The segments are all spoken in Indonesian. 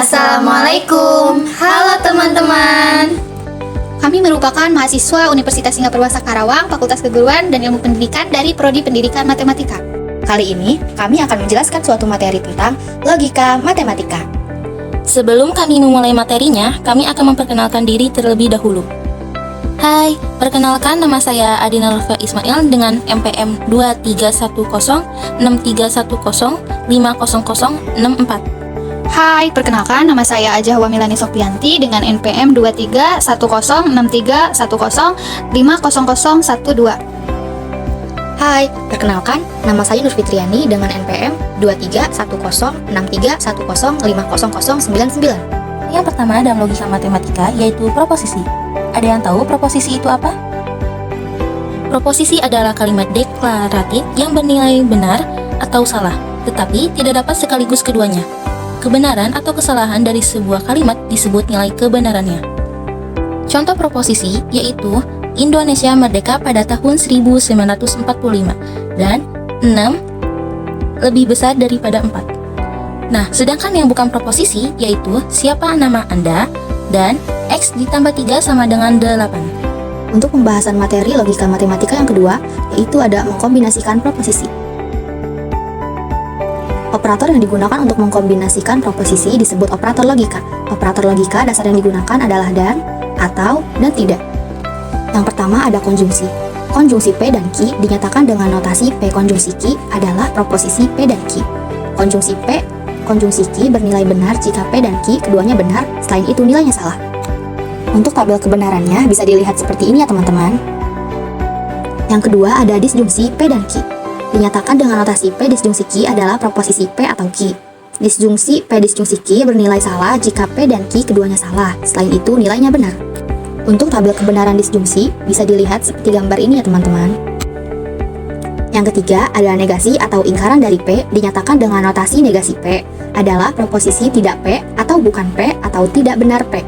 Assalamualaikum. Halo teman-teman. Kami merupakan mahasiswa Universitas Singapura Karawang, Fakultas Keguruan dan Ilmu Pendidikan dari Prodi Pendidikan Matematika. Kali ini, kami akan menjelaskan suatu materi tentang logika matematika. Sebelum kami memulai materinya, kami akan memperkenalkan diri terlebih dahulu. Hai, perkenalkan nama saya Adina Lutfia Ismail dengan NPM 23106310500064. Hai, perkenalkan nama saya Ajah Wamilani Sofianti dengan NPM 23106310500012. Hai, perkenalkan nama saya Nur Fitriani dengan NPM 23106310500099. Yang pertama dalam logika matematika yaitu proposisi. Ada yang tahu proposisi itu apa? Proposisi adalah kalimat deklaratif yang bernilai benar atau salah, tetapi tidak dapat sekaligus keduanya. Kebenaran atau kesalahan dari sebuah kalimat disebut nilai kebenarannya. Contoh proposisi yaitu Indonesia merdeka pada tahun 1945 dan 6 lebih besar daripada 4. Nah, sedangkan yang bukan proposisi yaitu siapa nama Anda dan X ditambah 3 sama dengan 8. Untuk pembahasan materi logika matematika yang kedua, yaitu ada mengkombinasikan proposisi. Operator yang digunakan untuk mengkombinasikan proposisi disebut operator logika. Operator logika dasar yang digunakan adalah dan, atau, dan tidak. Yang pertama ada konjungsi. Konjungsi P dan Q dinyatakan dengan notasi P konjungsi Q adalah proposisi P dan Q. Konjungsi P, konjungsi Q bernilai benar jika P dan Q keduanya benar, selain itu nilainya salah. Untuk tabel kebenarannya bisa dilihat seperti ini ya teman-teman. Yang kedua ada disjungsi P dan Q. Dinyatakan dengan notasi P disjungsi Q adalah proposisi P atau Q. Disjungsi P disjungsi Q bernilai salah jika P dan Q keduanya salah, selain itu nilainya benar. Untuk tabel kebenaran disjungsi bisa dilihat seperti gambar ini ya teman-teman. Yang ketiga ada negasi atau ingkaran dari P dinyatakan dengan notasi negasi P adalah proposisi tidak P atau bukan P atau tidak benar P.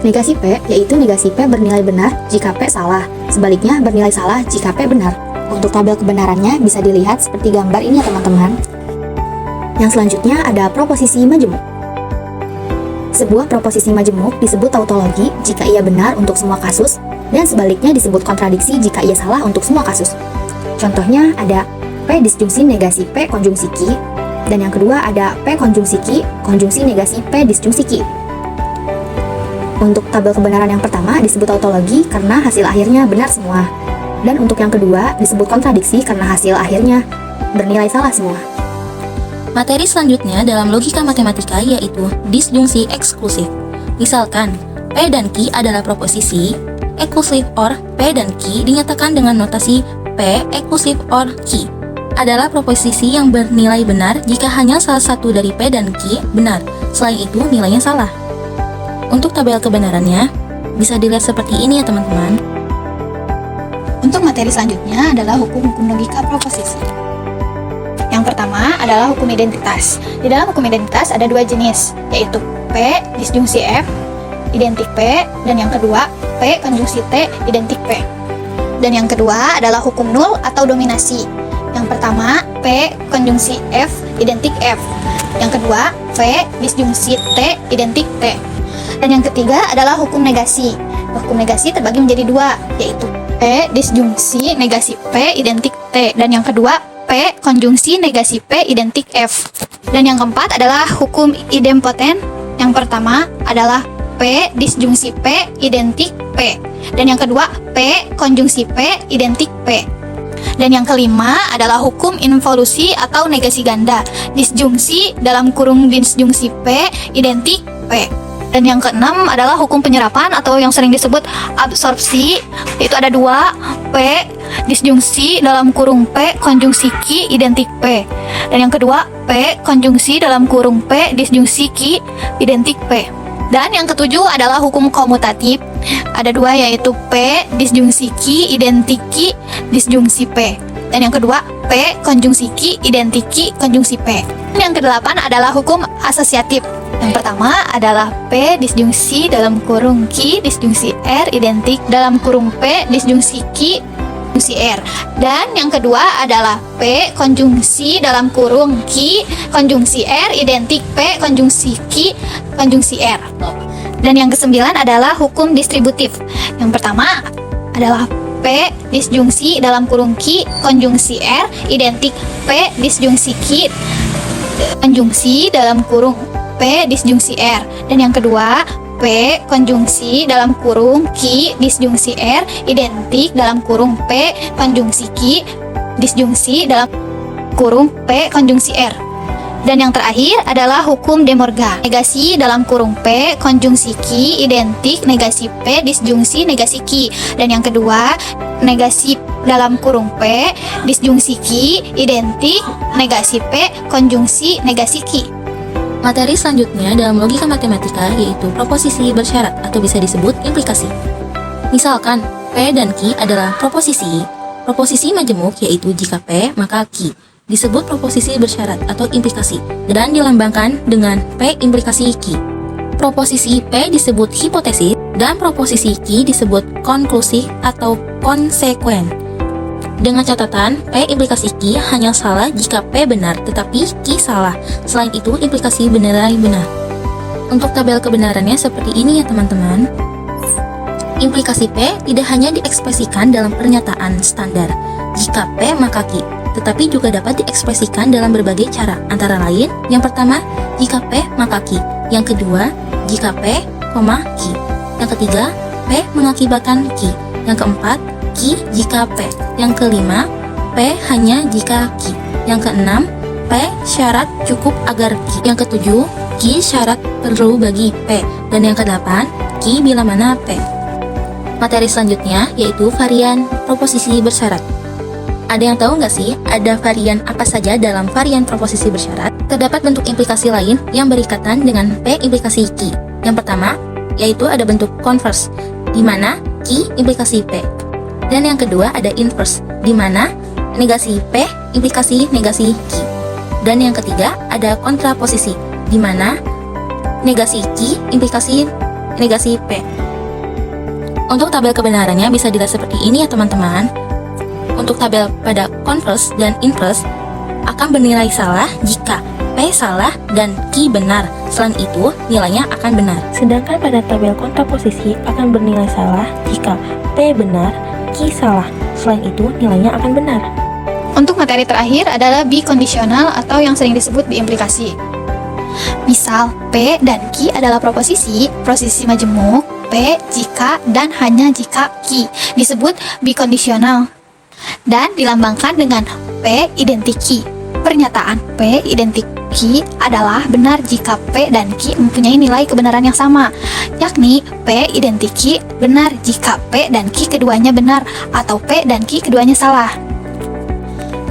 Negasi P yaitu negasi P bernilai benar jika P salah, sebaliknya bernilai salah jika P benar. Untuk tabel kebenarannya bisa dilihat seperti gambar ini ya teman-teman. Yang selanjutnya ada proposisi majemuk. Sebuah proposisi majemuk disebut tautologi jika ia benar untuk semua kasus, dan sebaliknya disebut kontradiksi jika ia salah untuk semua kasus. Contohnya ada P disjungsi negasi P konjungsi Q, dan yang kedua ada P konjungsi Q konjungsi negasi P disjungsi Q. Untuk tabel kebenaran yang pertama disebut tautologi karena hasil akhirnya benar semua. Dan untuk yang kedua disebut kontradiksi karena hasil akhirnya bernilai salah semua. Materi selanjutnya dalam logika matematika yaitu disjungsi eksklusif. Misalkan, P dan Q adalah proposisi, eksklusif or P dan Q dinyatakan dengan notasi P eksklusif or Q adalah proposisi yang bernilai benar jika hanya salah satu dari P dan Q benar, selain itu nilainya salah. Untuk tabel kebenarannya bisa dilihat seperti ini ya teman-teman. Untuk materi selanjutnya adalah hukum-hukum logika proposisi. Yang pertama adalah hukum identitas. Di dalam hukum identitas ada dua jenis, yaitu P disjungsi F identik P, dan yang kedua P konjungsi T identik P. Dan yang kedua adalah hukum nul atau dominasi. Yang pertama P konjungsi F identik F. Yang kedua P disjungsi T identik T. Dan yang ketiga adalah hukum negasi. Hukum negasi terbagi menjadi dua, yaitu P disjungsi negasi P identik T, dan yang kedua P konjungsi negasi P identik F. Dan yang keempat adalah hukum idempoten. Yang pertama adalah P disjungsi P identik P, dan yang kedua P konjungsi P identik P. Dan yang kelima adalah hukum involusi atau negasi ganda. Disjungsi dalam kurung disjungsi P identik P. Dan yang keenam adalah hukum penyerapan atau yang sering disebut absorpsi, yaitu ada dua, P disjungsi dalam kurung P konjungsi Q identik P. Dan yang kedua P konjungsi dalam kurung P disjungsi Q identik P. Dan yang ketujuh adalah hukum komutatif. Ada dua, yaitu P disjungsi Q identik Q disjungsi P. Dan yang kedua P konjungsi Q identik Q konjungsi P. Dan yang kedelapan adalah hukum asosiatif. Yang pertama adalah P disjungsi dalam kurung Q disjungsi R identik dalam kurung P disjungsi Q konjungsi R. Dan yang kedua adalah P konjungsi dalam kurung Q konjungsi R identik P konjungsi Q konjungsi R. Dan yang kesembilan adalah hukum distributif. Yang pertama adalah P disjungsi dalam kurung Q konjungsi R identik P disjungsi Q konjungsi dalam kurung P disjungsi R. Dan yang kedua, P konjungsi dalam kurung Q disjungsi R identik dalam kurung P konjungsi Q disjungsi dalam kurung P konjungsi R. Dan yang terakhir adalah hukum De Morgan. Negasi dalam kurung P konjungsi Q identik negasi P disjungsi negasi Q. Dan yang kedua, negasi dalam kurung P disjungsi Q identik negasi P konjungsi negasi Q. Materi selanjutnya dalam logika matematika yaitu proposisi bersyarat atau bisa disebut implikasi. Misalkan, P dan Q adalah proposisi. Proposisi majemuk yaitu jika P maka Q disebut proposisi bersyarat atau implikasi dan dilambangkan dengan P implikasi Q. Proposisi P disebut hipotesis dan proposisi Q disebut konklusi atau konsekuen. Dengan catatan, P implikasi Q hanya salah jika P benar tetapi Q salah. Selain itu, implikasi benar. Untuk tabel kebenarannya seperti ini ya teman-teman. Implikasi P tidak hanya diekspresikan dalam pernyataan standar jika P maka Q, tetapi juga dapat diekspresikan dalam berbagai cara, antara lain, yang pertama, jika P maka Q, yang kedua, jika P, Q, yang ketiga, P mengakibatkan Q, yang keempat, Q jika P, yang kelima, P hanya jika Q, yang keenam, P syarat cukup agar Q, yang ketujuh, Q syarat perlu bagi P, dan yang kedelapan, Q bila mana P. Materi selanjutnya yaitu varian proposisi bersyarat. Ada yang tahu nggak sih, ada varian apa saja dalam varian proposisi bersyarat? Terdapat bentuk implikasi lain yang berikatan dengan P implikasi Q. Yang pertama, yaitu ada bentuk converse, di mana Q implikasi P. Dan yang kedua ada inverse, di mana negasi P implikasi negasi Q. Dan yang ketiga ada kontraposisi, di mana negasi Q implikasi negasi P. Untuk tabel kebenarannya bisa dilihat seperti ini ya teman-teman. Untuk tabel pada converse dan inverse akan bernilai salah jika P salah dan Q benar. Selain itu, nilainya akan benar. Sedangkan pada tabel kontraposisi akan bernilai salah jika P benar, Q salah. Selain itu, nilainya akan benar. Untuk materi terakhir adalah bikondisional atau yang sering disebut biimplikasi. Misal, P dan Q adalah proposisi majemuk, P jika dan hanya jika Q disebut bikondisional dan dilambangkan dengan P identik Q. Pernyataan P identik Q adalah benar jika P dan Q mempunyai nilai kebenaran yang sama, yakni P identik Q benar jika P dan Q keduanya benar atau P dan Q keduanya salah.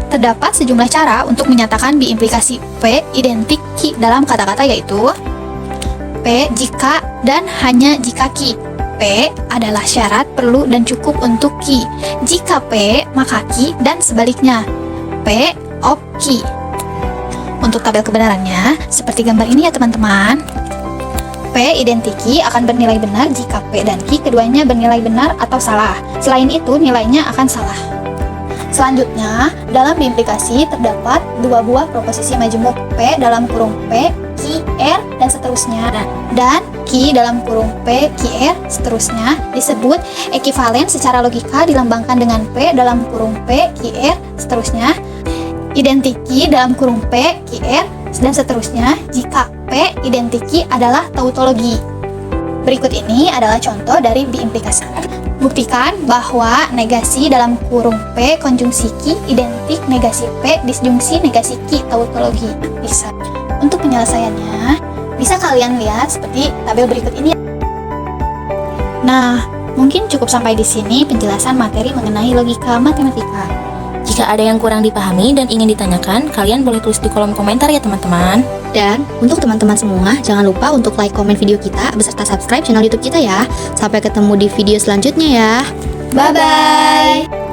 Terdapat sejumlah cara untuk menyatakan biimplikasi P identik Q dalam kata-kata yaitu P jika dan hanya jika Q. P adalah syarat perlu dan cukup untuk Q. Jika P, maka Q dan sebaliknya. P of Q. Untuk tabel kebenarannya, seperti gambar ini ya teman-teman. P identik Q akan bernilai benar jika P dan Q keduanya bernilai benar atau salah. Selain itu, nilainya akan salah. Selanjutnya, dalam biimplikasi terdapat dua buah proposisi majemuk P dalam kurung P, Q, R, dan seterusnya. Dan Q dalam kurung P, Q, R, seterusnya disebut ekivalen secara logika dilambangkan dengan P dalam kurung P, Q, R, seterusnya. Identik Q dalam kurung P, Q, R, dan seterusnya jika P identik Q adalah tautologi. Berikut ini adalah contoh dari biimplikasi. Buktikan bahwa negasi dalam kurung P konjungsi Q identik negasi P disjungsi negasi Q tautologi. Bisa. Untuk penyelesaiannya, bisa kalian lihat seperti tabel berikut ini. Nah, mungkin cukup sampai di sini penjelasan materi mengenai logika matematika. Jika ada yang kurang dipahami dan ingin ditanyakan, kalian boleh tulis di kolom komentar ya teman-teman. Dan untuk teman-teman semua, jangan lupa untuk like, komen video kita, beserta subscribe channel YouTube kita ya. Sampai ketemu di video selanjutnya ya. Bye-bye!